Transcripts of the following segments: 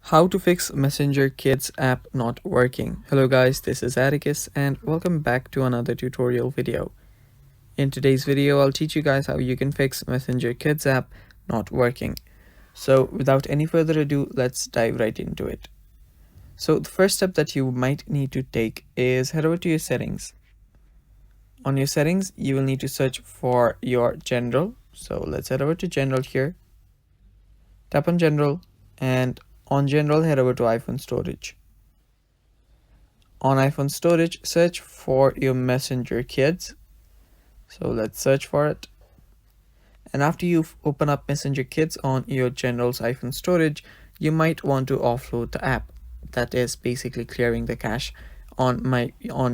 How to fix Messenger Kids app not working. Hello guys, this is Atticus and welcome back to another tutorial video. In today's video, I'll teach you guys how you can fix Messenger Kids app not working. So without any further ado, let's dive right into it. So the first step that you might need to take is head over to your settings. On your settings, you will need to search for your general. So let's head over to general here. Tap on general, and on general, head over to iPhone storage. On iPhone storage, search for your Messenger Kids. So let's search for it. And after you've opened up Messenger Kids on your general's iPhone storage, you might want to offload the app. That is basically clearing the cache on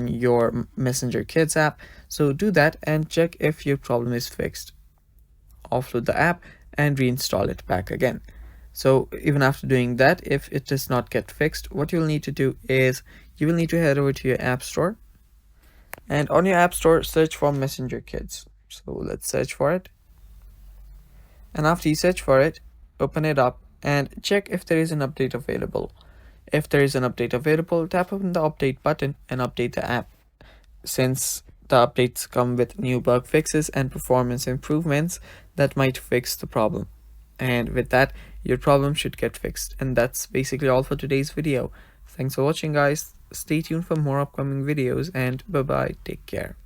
your Messenger Kids app. So do that and check if your problem is fixed. Offload the app and reinstall it back again. So even after doing that, if it does not get fixed, what you'll need to do is you will need to head over to your app store, and on your app store search for Messenger Kids. So let's search for it, and after you search for it, open it up and check if there is an update available. If there is an update available, tap on the update button and update the app. Since the updates come with new bug fixes and performance improvements, that might fix the problem. And with that, your problem should get fixed. And that's basically all for today's video. Thanks for watching, guys. Stay tuned for more upcoming videos, and bye bye, take care.